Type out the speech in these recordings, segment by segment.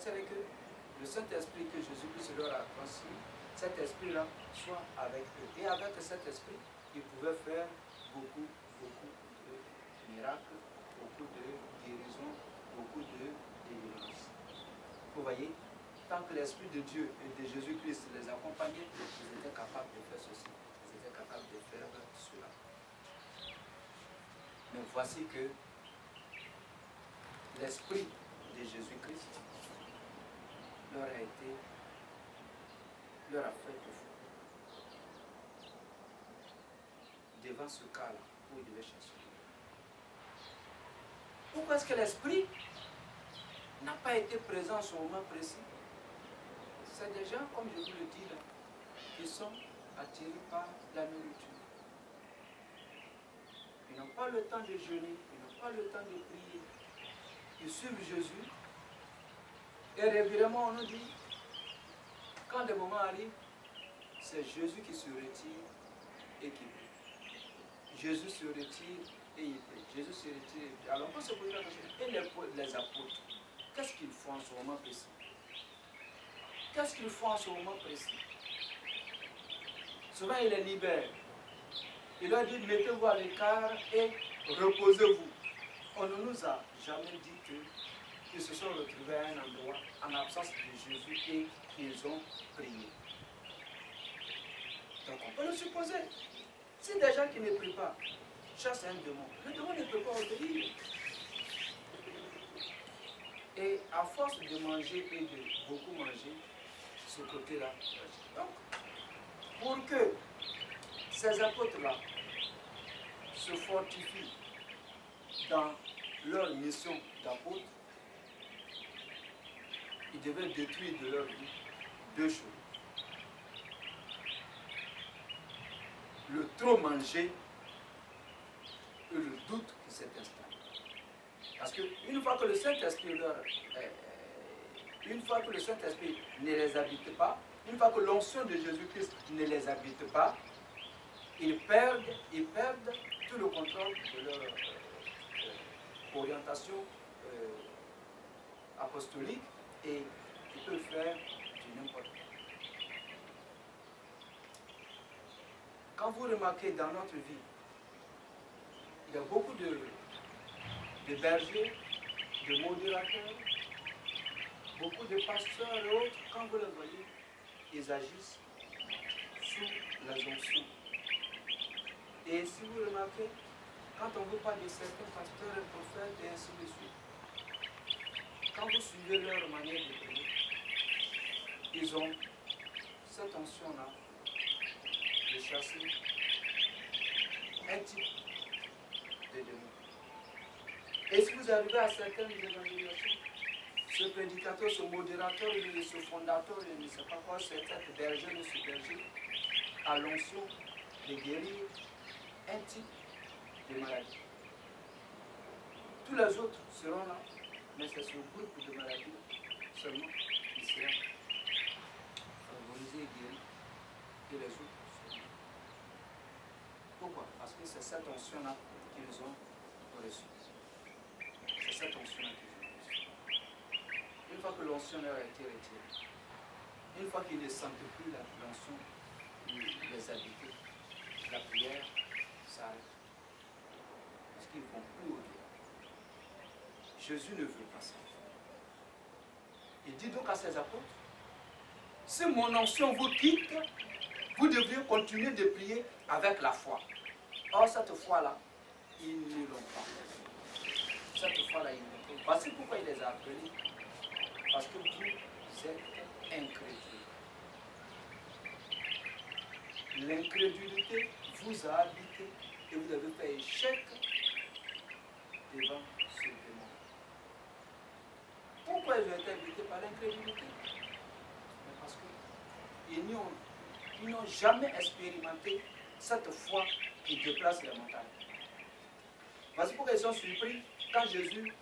c'est que le Saint-Esprit que Jésus-Christ leur a transmis, cet esprit-là soit avec eux. Et avec cet esprit, ils pouvaient faire beaucoup de miracles, beaucoup de guérisons, beaucoup de délivrances. Vous voyez, tant que l'Esprit de Dieu et de Jésus-Christ les accompagnait, ils étaient capables de faire ceci, ils étaient capables de faire cela. Mais voici que l'Esprit de Jésus-Christ leur a fait de fou. Devant ce cas-là, où ils devaient chercher. Pourquoi est-ce que l'Esprit n'a pas été présent à ce moment précis? C'est des gens, comme je vous le dis là, qui sont attirés par la nourriture. Ils n'ont pas le temps de jeûner, ils n'ont pas le temps de prier. Ils suivent Jésus. Et régulièrement, on nous dit, quand des moments arrivent, c'est Jésus qui se retire et qui prie. Jésus se retire et il prie. Jésus se retire et prie. Alors, on se pose la question, et les apôtres, qu'est-ce qu'ils font en ce moment précis? Qu'est-ce qu'ils font en ce moment précis? Souvent, il les libère. Il leur dit, mettez-vous à l'écart et reposez-vous. On ne nous a jamais dit qu'ils se sont retrouvés à un endroit en absence de Jésus et qu'ils ont prié. Donc on peut le supposer. Si des gens qui ne prient pas chassent un démon, le démon ne peut pas obéir. Et à force de manger et de beaucoup manger, ce côté-là. Donc, pour que ces apôtres-là se fortifient dans leur mission d'apôtre, ils devaient détruire de leur vie deux choses. Le trop manger et le doute qui s'est installé. Parce qu'une fois que le Saint-Esprit ne les habite pas, une fois que l'onction de Jésus-Christ ne les habite pas, ils perdent tout le contrôle de leur orientation apostolique et ils peuvent faire du n'importe quoi. Quand vous remarquez dans notre vie, il y a beaucoup de bergers, de modérateurs, beaucoup de pasteurs et autres, quand vous les voyez, ils agissent sous la jonction. Et si vous remarquez, quand on vous parle de certains pasteurs et prophètes et ainsi de suite, quand vous suivez leur manière de prier, ils ont cette onction-là de chasser un type de démon. Et si vous arrivez à certaines évangélisations, ce prédicateur, ce modérateur, ce fondateur, je ne sais pas quoi, cet berger, ce berger, a l'onction de guérir un type de maladie. Tous les autres seront là, mais c'est ce groupe de maladies seulement qui sera favorisé et guéri, et les autres seront là. Pourquoi? Parce que c'est cette onction-là qu'ils ont reçue. C'est cette onction-là qu'ils ont reçue. Une fois que l'onction leur a été retirée, une fois qu'ils ne sentent plus l'onction les habiter, la prière s'arrête. Parce qu'ils ne vont plus au-delà. Jésus ne veut pas ça. Il dit donc à ses apôtres, si mon onction vous quitte, vous devriez continuer de prier avec la foi. Or, cette foi-là, ils ne l'ont pas. Cette foi-là, ils ne l'ont pas. Voici pourquoi il les a appelés. Parce que vous êtes incrédules. L'incrédulité vous a habité et vous avez fait échec devant ce démon. Pourquoi ils ont été habités par l'incrédulité? Parce qu'ils n'ont jamais expérimenté cette foi qui déplace les montagnes. Voici pourquoi ils sont surpris quand Jésus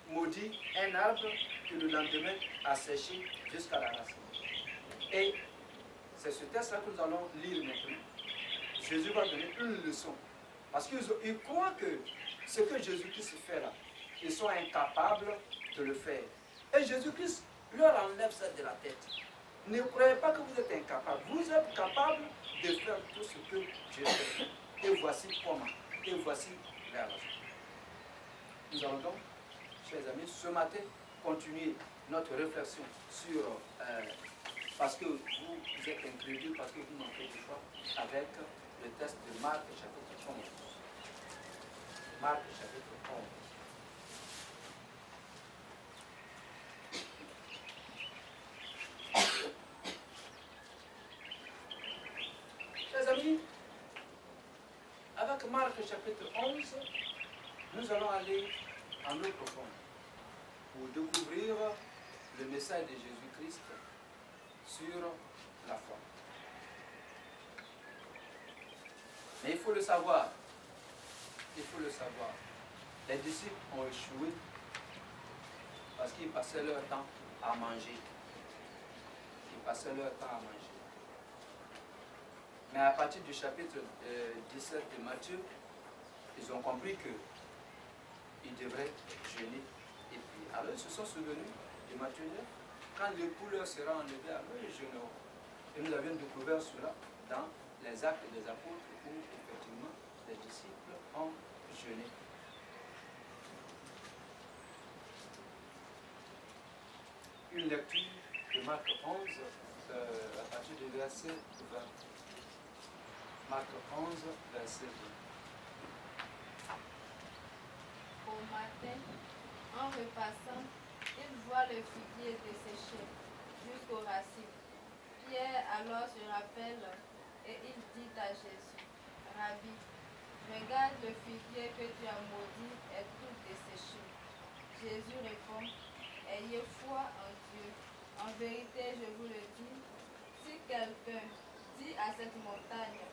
maudit un arbre que le lendemain a séché jusqu'à la racine. Et c'est ce texte-là que nous allons lire maintenant. Jésus va donner une leçon. Parce qu'ils croient que ce que Jésus-Christ fait là, ils sont incapables de le faire. Et Jésus-Christ leur enlève ça de la tête. Ne croyez pas que vous êtes incapable. Vous êtes capable de faire tout ce que Dieu fait. Et voici comment. Et voici la raison. Nous allons donc, chers amis, ce matin, continuer notre réflexion sur, parce que vous êtes incrédule, parce que vous manquez de foi, avec le texte de Marc chapitre 11. Marc chapitre 11. Chers amis, avec Marc chapitre 11, nous allons aller en eau profonde pour découvrir le message de Jésus-Christ sur la foi. Mais il faut le savoir. Il faut le savoir. Les disciples ont échoué parce qu'ils passaient leur temps à manger. Ils passaient leur temps à manger. Mais à partir du chapitre 17 de Matthieu, ils ont compris qu'ils devraient jeûner et prier. Alors ils se sont souvenus de Matthieu 9. Quand l'époux leur sera enlevé, alors ils jeûneront. Et nous avions découvert cela dans les actes des apôtres où effectivement les disciples ont jeûné. Une lecture de Marc 11 à partir du verset 20. Marc 11, verset 20. Au matin, en repassant, il voit le figuier desséché jusqu'aux racines. Pierre alors se rappelle et il dit à Jésus, Rabbi, regarde le figuier que tu as maudit est tout desséché. Jésus répond, ayez foi en Dieu. En vérité, je vous le dis, si quelqu'un dit à cette montagne,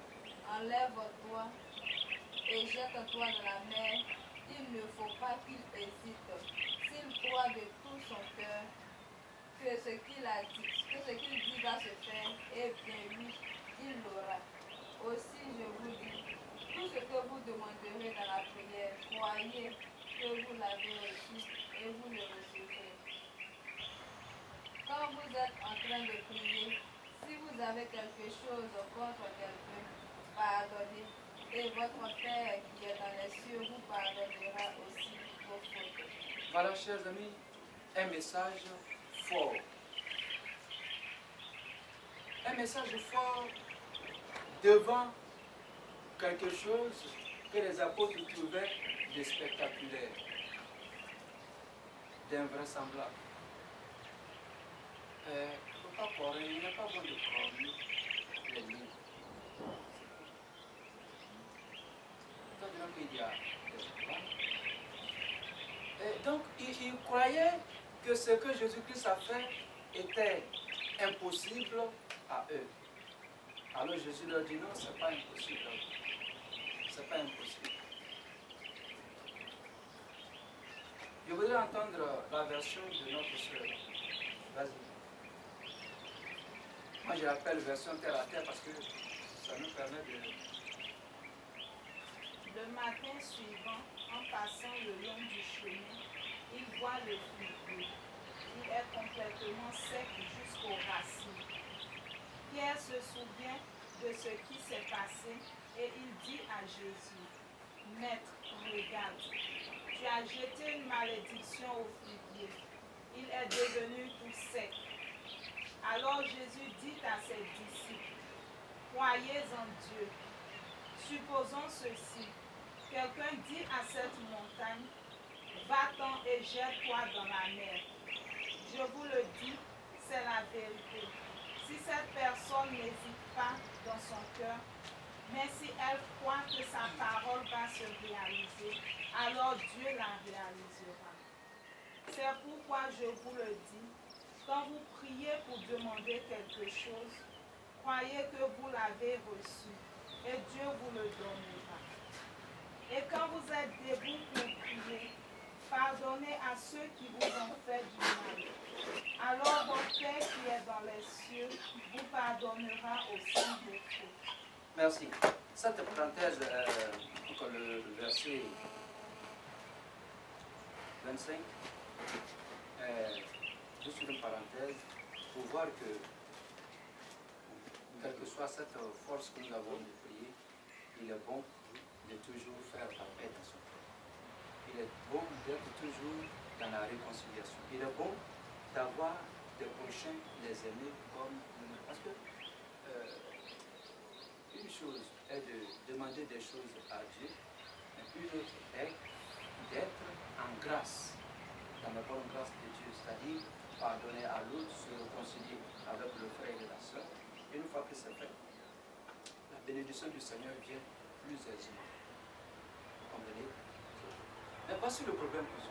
enlève-toi et jette-toi dans la mer, il ne faut pas qu'il hésite. S'il croit de tout son cœur que ce qu'il dit va se faire, eh bien oui, il l'aura. Aussi je vous dis, tout ce que vous demanderez dans la prière, croyez que vous l'avez reçu et vous le recevrez. Quand vous êtes en train de prier, si vous avez quelque chose contre quelqu'un, pardonnez, et votre Père qui est dans les cieux vous pardonnera aussi vos fautes. Voilà, chers amis, un message fort. Un message fort devant quelque chose que les apôtres trouvaient de spectaculaire, d'invraisemblable. Il ne faut pas croire, il n'est pas bon de croire les livres. Il y a et donc, ils croyaient que ce que Jésus-Christ a fait était impossible à eux. Alors Jésus leur dit non, ce n'est pas impossible. Ce n'est pas impossible. Je voudrais entendre la version de notre soeur. Vas-y. Moi, je l'appelle version terre à terre parce que ça nous permet de... Le matin suivant, en passant le long du chemin, il voit le figuier. Il est complètement sec jusqu'aux racines. Pierre se souvient de ce qui s'est passé et il dit à Jésus, « Maître, regarde, tu as jeté une malédiction au figuier. Il est devenu tout sec. » Alors Jésus dit à ses disciples, « Croyez en Dieu. Supposons ceci. Quelqu'un dit à cette montagne, va-t'en et jette-toi dans la mer. Je vous le dis, c'est la vérité. Si cette personne n'hésite pas dans son cœur, mais si elle croit que sa parole va se réaliser, alors Dieu la réalisera. C'est pourquoi je vous le dis, quand vous priez pour demander quelque chose, croyez que vous l'avez reçu et Dieu vous le donnera. Et quand vous êtes debout pour prier, pardonnez à ceux qui vous ont fait du mal. Alors votre Père qui est dans les cieux vous pardonnera aussi vos fautes. Merci. Cette parenthèse, le verset 25, juste une parenthèse, pour voir que, quelle que soit cette force que nous avons de prier, il est bon de toujours faire la paix dans son cœur. Il est bon d'être toujours dans la réconciliation. Il est bon d'avoir des prochains, les aimer comme nous. Parce que une chose est de demander des choses à Dieu, et une autre est d'être en grâce, dans la bonne grâce de Dieu, c'est-à-dire pardonner à l'autre, se réconcilier avec le frère et la soeur. Et une fois que c'est fait, la bénédiction du Seigneur vient plus aisément. Vous comprenez? Mais voici le problème que je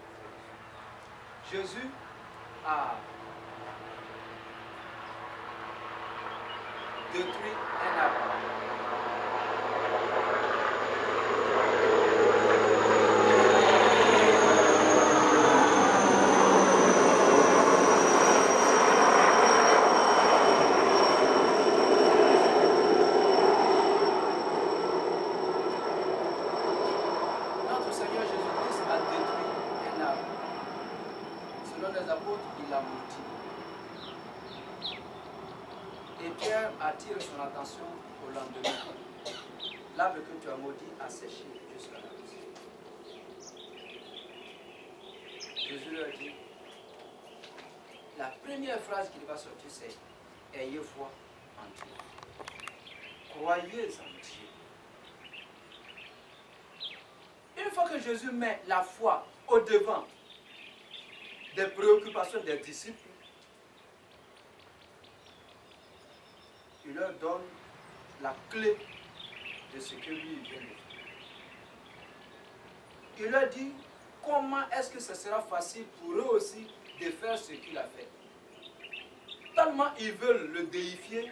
pose. Jésus a détruit un arbre. Notre Seigneur Jésus-Christ a détruit un arbre. Selon les apôtres, il l'a maudit. Et Pierre attire son attention au lendemain. L'arbre que tu as maudit a séché jusqu'à la racine. Jésus leur dit, la première phrase qu'il va sortir, c'est « Ayez foi en Dieu. Croyez en Dieu. » Une fois que Jésus met la foi au devant des préoccupations des disciples, il leur donne la clé de ce que lui vient de faire. Il leur dit comment est-ce que ce sera facile pour eux aussi de faire ce qu'il a fait. Tellement ils veulent le déifier,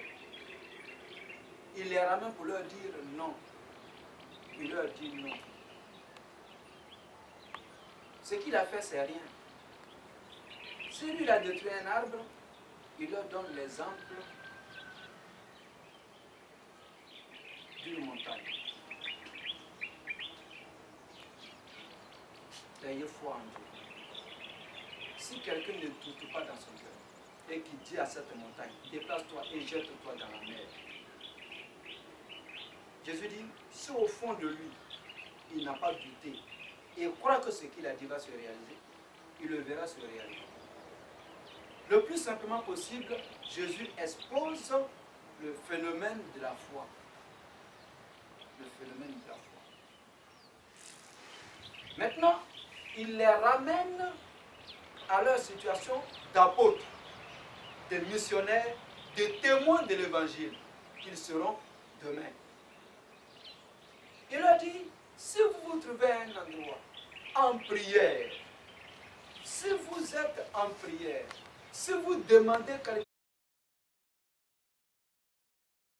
il les ramène pour leur dire non. Il leur dit non. Ce qu'il a fait, c'est rien. Si lui il a détruit un arbre, il leur donne l'exemple d'une montagne. Ayez foi en Dieu. Si quelqu'un ne doute pas dans son cœur et qui dit à cette montagne, déplace-toi et jette-toi dans la mer. Jésus dit, si au fond de lui, il n'a pas douté et croit que ce qu'il a dit va se réaliser, il le verra se réaliser. Le plus simplement possible, Jésus expose le phénomène de la foi. Le phénomène de la foi. Maintenant, il les ramène à leur situation d'apôtres, de missionnaires, de témoins de l'évangile qu'ils seront demain. Il leur dit, si vous vous trouvez à un endroit en prière, si vous êtes en prière, si vous demandez quelque